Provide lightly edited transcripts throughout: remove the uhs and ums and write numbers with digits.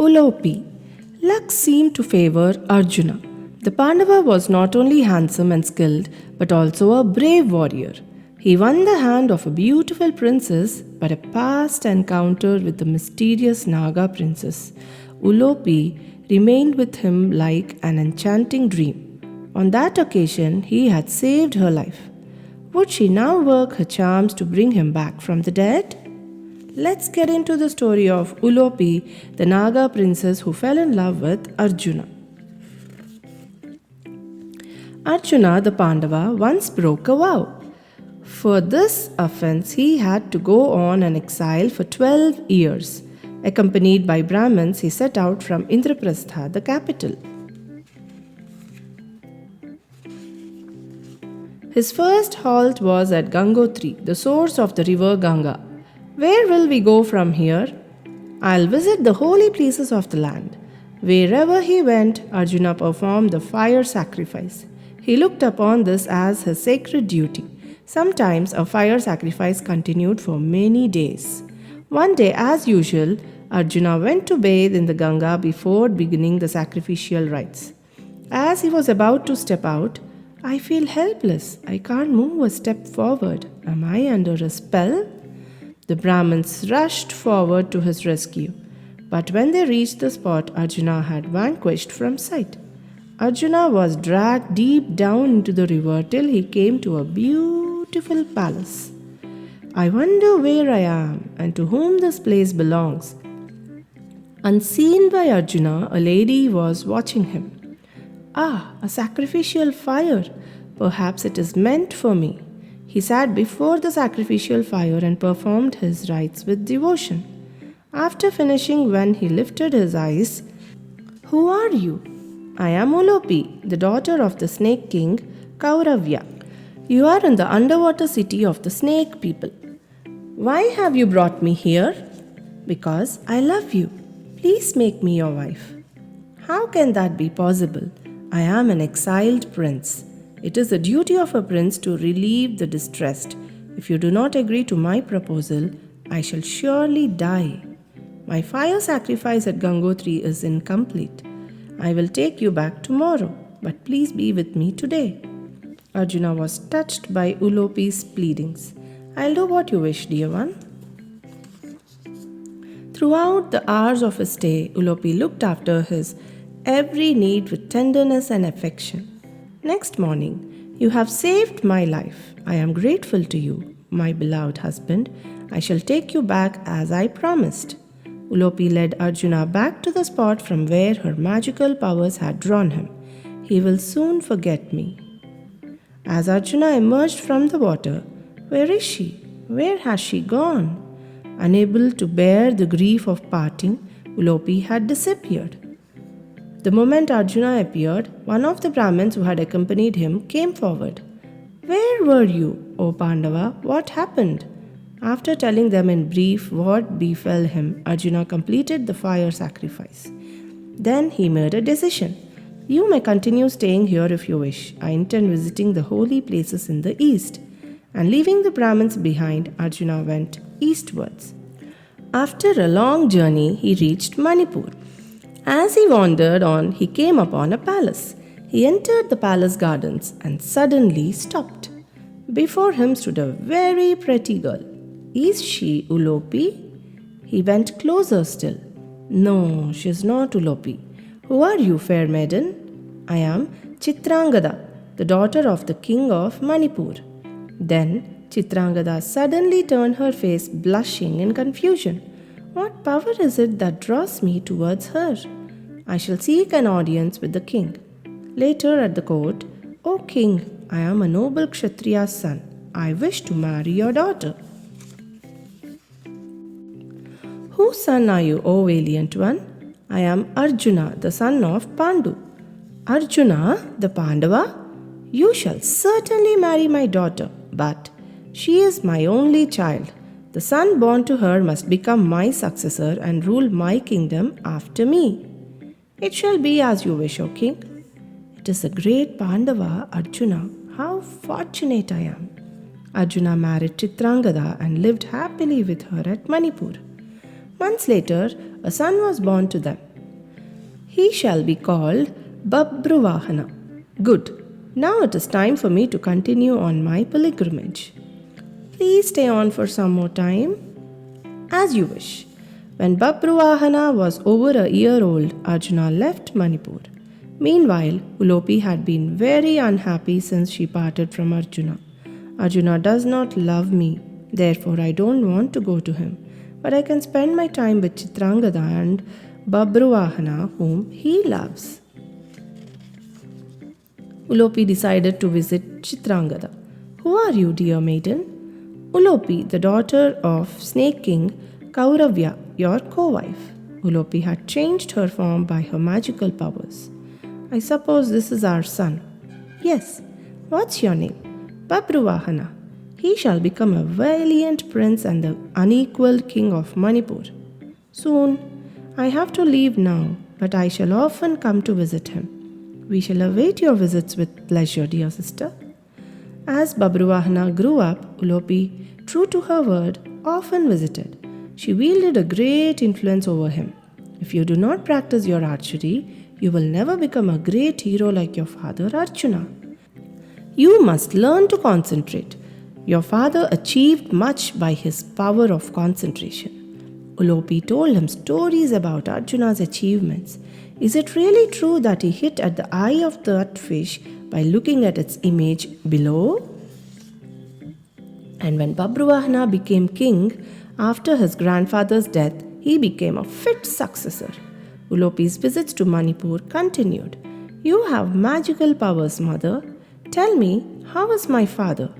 Uloopi. Luck seemed to favor Arjuna. The Pandava was not only handsome and skilled, but also a brave warrior. He won the hand of a beautiful princess, but a past encounter with the mysterious Naga princess, Uloopi, remained with him like an enchanting dream. On that occasion, he had saved her life. Would she now work her charms to bring him back from the dead? Let's get into the story of Uloopi, the Naga princess who fell in love with Arjuna. Arjuna the Pandava once broke a vow. For this offense, he had to go on an exile for 12 years. Accompanied by Brahmins, he set out from Indraprastha, the capital. His first halt was at Gangotri, the source of the river Ganga. Where will we go from here? I'll visit the holy places of the land. Wherever he went, Arjuna performed the fire sacrifice. He looked upon this as his sacred duty. Sometimes a fire sacrifice continued for many days. One day, as usual, Arjuna went to bathe in the Ganga before beginning the sacrificial rites. As he was about to step out, I feel helpless. I can't move a step forward. Am I under a spell? The Brahmins rushed forward to his rescue. But when they reached the spot, Arjuna had vanished from sight. Arjuna was dragged deep down into the river till he came to a beautiful palace. I wonder where I am and to whom this place belongs. Unseen by Arjuna, a lady was watching him. Ah, a sacrificial fire. Perhaps it is meant for me. He sat before the sacrificial fire and performed his rites with devotion. After finishing, when he lifted his eyes, "Who are you?" "I am Uloopi, the daughter of the snake king Kauravya. You are in the underwater city of the snake people. Why have you brought me here?" "Because I love you. Please make me your wife." "How can that be possible? I am an exiled prince. It is the duty of a prince to relieve the distressed. If you do not agree to my proposal, I shall surely die. My fire sacrifice at Gangotri is incomplete. I will take you back tomorrow, but please be with me today." Arjuna was touched by Uloopi's pleadings. "I'll do what you wish, dear one." Throughout the hours of his stay, Uloopi looked after his every need with tenderness and affection. Next morning, "You have saved my life. I am grateful to you, my beloved husband. I shall take you back as I promised." Uloopi led Arjuna back to the spot from where her magical powers had drawn him. "He will soon forget me." As Arjuna emerged from the water, "Where is she? Where has she gone?" Unable to bear the grief of parting, Uloopi had disappeared. The moment Arjuna appeared, one of the Brahmins who had accompanied him came forward. "Where were you, O Pandava? What happened?" After telling them in brief what befell him, Arjuna completed the fire sacrifice. Then he made a decision. "You may continue staying here if you wish. I intend visiting the holy places in the east." And leaving the Brahmins behind, Arjuna went eastwards. After a long journey, he reached Manipur. As he wandered on, he came upon a palace. He entered the palace gardens and suddenly stopped. Before him stood a very pretty girl. "Is she Uloopi?" He went closer still. "No, she is not Uloopi. Who are you, fair maiden?" "I am Chitrangada, the daughter of the king of Manipur." Then Chitrangada suddenly turned her face, blushing in confusion. "What power is it that draws me towards her? I shall seek an audience with the king." Later at the court, "O king, I am a noble Kshatriya's son. I wish to marry your daughter." "Whose son are you, O valiant one?" "I am Arjuna, the son of Pandu." "Arjuna, the Pandava? You shall certainly marry my daughter, but she is my only child. The son born to her must become my successor and rule my kingdom after me." "It shall be as you wish, O king." "It is a great Pandava, Arjuna. How fortunate I am." Arjuna married Chitrangada and lived happily with her at Manipur. Months later, a son was born to them. He shall be called Babruvahana. Good. Now it is time for me to continue on my pilgrimage. Please stay on for some more time. As you wish. When Babruvahana was over a year old, Arjuna left Manipur. Meanwhile, Uloopi had been very unhappy since she parted from Arjuna. Arjuna does not love me, therefore I don't want to go to him. But I can spend my time with Chitrangada and Babruvahana, whom he loves. Uloopi decided to visit Chitrangada. Who are you, dear maiden? Uloopi, the daughter of Snake King Kauravya, your co-wife. Uloopi had changed her form by her magical powers. I suppose this is our son. Yes. What's your name? Babruvahana. He shall become a valiant prince and the unequaled king of Manipur. Soon. I have to leave now, but I shall often come to visit him. We shall await your visits with pleasure, dear sister. As Babruvahana grew up, Uloopi, true to her word, often visited. She wielded a great influence over him. If you do not practice your archery, you will never become a great hero like your father Arjuna. You must learn to concentrate. Your father achieved much by his power of concentration. Uloopi told him stories about Arjuna's achievements. Is it really true that he hit at the eye of that fish by looking at its image below? And when Babruvahana became king, after his grandfather's death, he became a fit successor. Uloopi's visits to Manipur continued. You have magical powers, mother. Tell me, how is my father?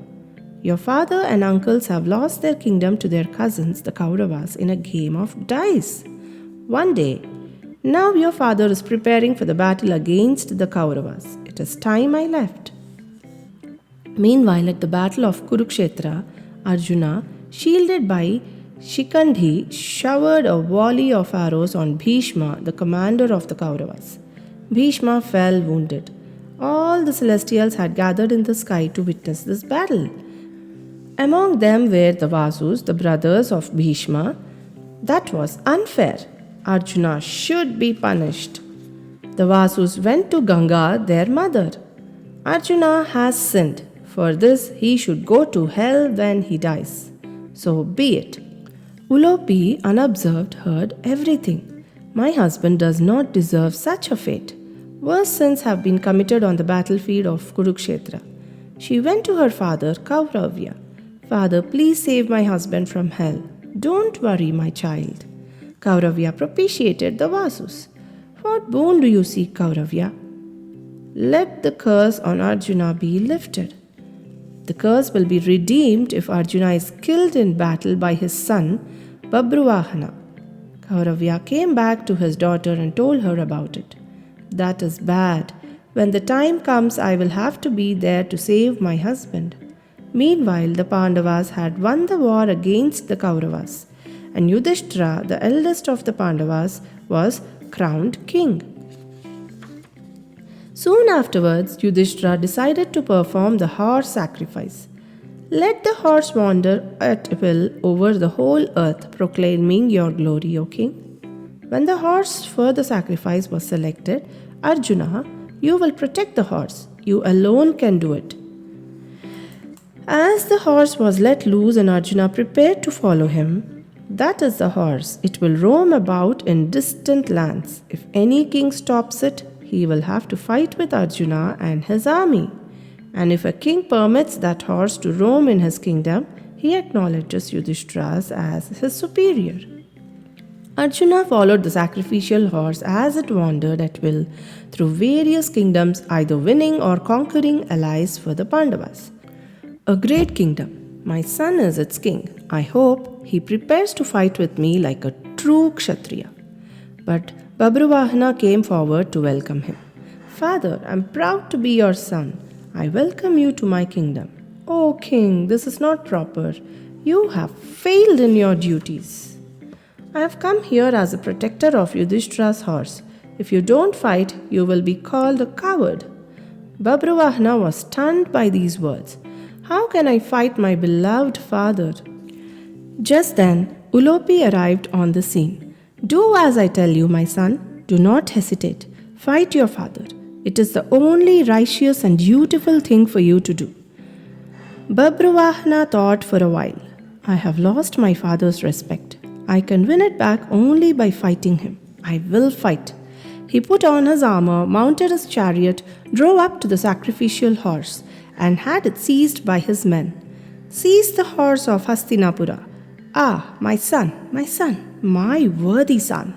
Your father and uncles have lost their kingdom to their cousins, the Kauravas, in a game of dice. One day, now your father is preparing for the battle against the Kauravas. It is time I left. Meanwhile, at the battle of Kurukshetra, Arjuna, shielded by Shikandhi, showered a volley of arrows on Bhishma, the commander of the Kauravas. Bhishma fell wounded. All the celestials had gathered in the sky to witness this battle. Among them were the Vasus, the brothers of Bhishma. That was unfair. Arjuna should be punished. The Vasus went to Ganga, their mother. Arjuna has sinned. For this, he should go to hell when he dies. So be it. Uloopi, unobserved, heard everything. My husband does not deserve such a fate. Worse sins have been committed on the battlefield of Kurukshetra. She went to her father, Kauravya. Father, please save my husband from hell. Don't worry, my child. Kauravya propitiated the Vasus. What boon do you seek, Kauravya? Let the curse on Arjuna be lifted. The curse will be redeemed if Arjuna is killed in battle by his son, Babruvahana. Kauravya came back to his daughter and told her about it. That is bad. When the time comes, I will have to be there to save my husband. Meanwhile, the Pandavas had won the war against the Kauravas, and Yudhishthira, the eldest of the Pandavas, was crowned king. Soon afterwards, Yudhishthira decided to perform the horse sacrifice. Let the horse wander at will over the whole earth, proclaiming your glory, O king. When the horse for the sacrifice was selected, Arjuna, you will protect the horse. You alone can do it. As the horse was let loose and Arjuna prepared to follow him, that is the horse. It will roam about in distant lands. If any king stops it, he will have to fight with Arjuna and his army. And if a king permits that horse to roam in his kingdom, he acknowledges Yudhishthira as his superior. Arjuna followed the sacrificial horse as it wandered at will through various kingdoms, either winning or conquering allies for the Pandavas. A great kingdom. My son is its king. I hope he prepares to fight with me like a true Kshatriya. But Babruvahana came forward to welcome him. Father, I am proud to be your son. I welcome you to my kingdom. O king, this is not proper. You have failed in your duties. I have come here as a protector of Yudhishthira's horse. If you don't fight, you will be called a coward. Babruvahana was stunned by these words. How can I fight my beloved father? Just then, Uloopi arrived on the scene. Do as I tell you, my son. do not hesitate. Fight your father. It is the only righteous and dutiful thing for you to do. Babruvahana thought for a while. I have lost my father's respect. I can win it back only by fighting him. I will fight. He put on his armor, mounted his chariot, drove up to the sacrificial horse, and had it seized by his men. Seize the horse of Hastinapura. Ah, my son, my worthy son.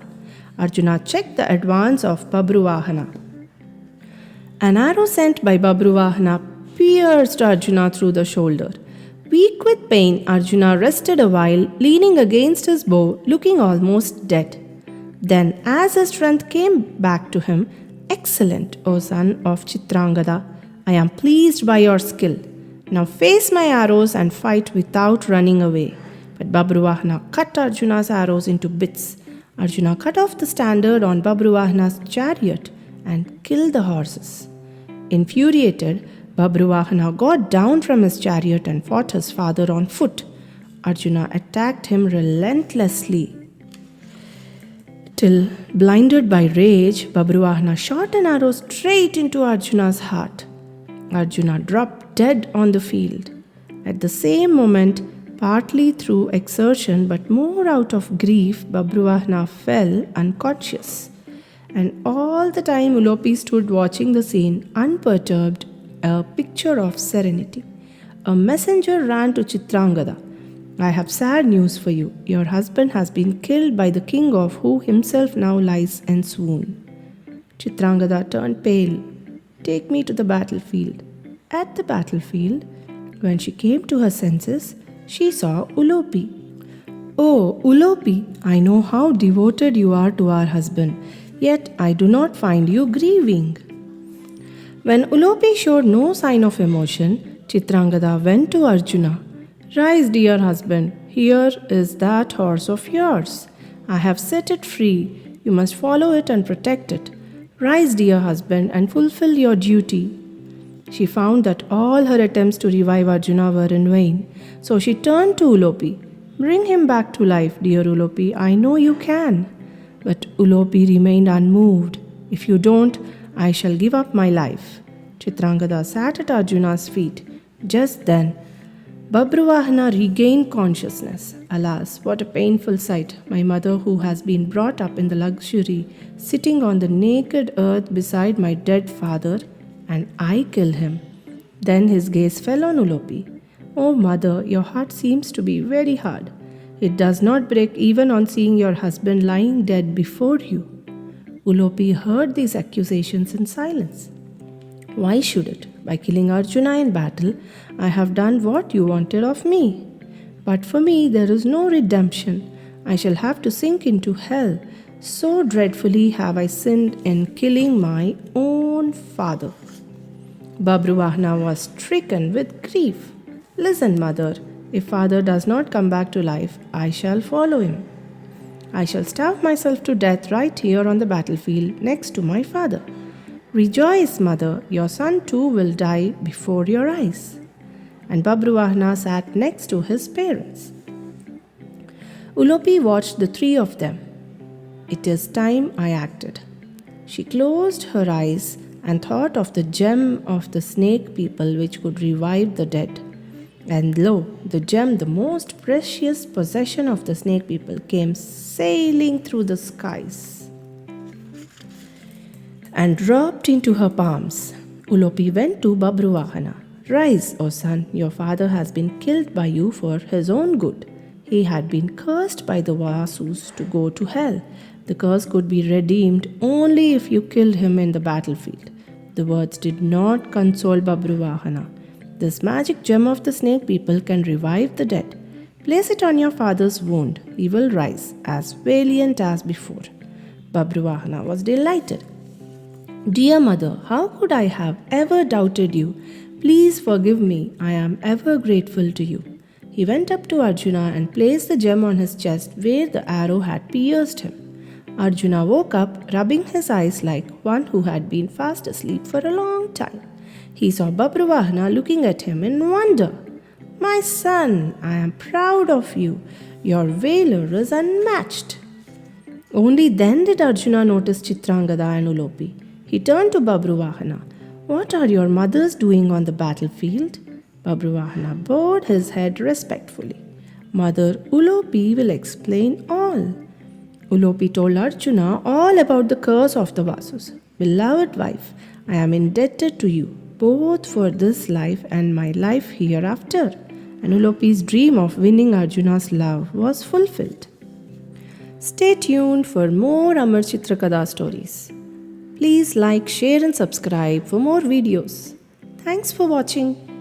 Arjuna checked the advance of Babruvahana. An arrow sent by Babruvahana pierced Arjuna through the shoulder. Weak with pain, Arjuna rested a while, leaning against his bow, looking almost dead. Then, as his strength came back to him, "Excellent, O son of Chitrangada. I am pleased by your skill. Now face my arrows and fight without running away." But Babruvahana cut Arjuna's arrows into bits. Arjuna cut off the standard on Babruvahana's chariot and killed the horses. Infuriated, Babruvahana got down from his chariot and fought his father on foot. Arjuna attacked him relentlessly till, blinded by rage, Babruvahana shot an arrow straight into Arjuna's heart. Arjuna dropped dead on the field. At the same moment, partly through exertion but more out of grief, Babruvahana fell unconscious. And all the time Uloopi stood watching the scene, unperturbed, a picture of serenity. A messenger ran to Chitrangada. "I have sad news for you. Your husband has been killed by the king of who himself now lies in swoon." Chitrangada turned pale. "Take me to the battlefield." At the battlefield, when she came to her senses, she saw Uloopi. "Oh, Uloopi, I know how devoted you are to our husband, yet I do not find you grieving." When Uloopi showed no sign of emotion, Chitrangada went to Arjuna. "Rise, dear husband. Here is that horse of yours. I have set it free. You must follow it and protect it. Rise, dear husband, and fulfill your duty." She found that all her attempts to revive Arjuna were in vain, so she turned to Uloopi. "Bring him back to life, dear Uloopi. I know you can." But Uloopi remained unmoved. "If you don't, I shall give up my life." Chitrangada sat at Arjuna's feet. Just then, Babruvahana regained consciousness. Alas, what a painful sight! My mother, who has been brought up in the luxury, sitting on the naked earth beside my dead father, and I kill him. Then his gaze fell on Uloopi. "Oh mother, your heart seems to be very hard. It does not break even on seeing your husband lying dead before you." Uloopi heard these accusations in silence. "Why should it? By killing Arjuna in battle, I have done what you wanted of me. But for me, there is no redemption. I shall have to sink into hell. So dreadfully have I sinned in killing my own father." Babruvahana was stricken with grief. "Listen, mother. If father does not come back to life, I shall follow him. I shall starve myself to death right here on the battlefield next to my father. Rejoice, mother, your son too will die before your eyes." And Babruvahana sat next to his parents. Uloopi watched the three of them. "It is time I acted." She closed her eyes and thought of the gem of the snake people which could revive the dead. And lo, the gem, the most precious possession of the snake people, came sailing through the skies and dropped into her palms. Uloopi went to Babruvahana. "Rise, O son, your father has been killed by you for his own good. He had been cursed by the Vasus to go to hell. The curse could be redeemed only if you killed him in the battlefield." The words did not console Babruvahana. "This magic gem of the snake people can revive the dead. Place it on your father's wound. He will rise as valiant as before." Babruvahana was delighted. "Dear mother, how could I have ever doubted you? Please forgive me. I am ever grateful to you." He went up to Arjuna and placed the gem on his chest where the arrow had pierced him. Arjuna woke up, rubbing his eyes like one who had been fast asleep for a long time. He saw Babruvahana looking at him in wonder. "My son, I am proud of you. Your valor is unmatched." Only then did Arjuna notice Chitrangada and Uloopi. He turned to Babruvahana. What are your mothers doing on the battlefield? Babruvahana bowed his head respectfully. Mother Uloopi will explain all. Uloopi told Arjuna all about the curse of the Vasus. Beloved wife, I am indebted to you, both for this life and my life hereafter. And Uloopi's dream of winning Arjuna's love was fulfilled. Stay tuned for more Amar Chitra Katha stories. Please like, share, and subscribe for more videos. Thanks for watching.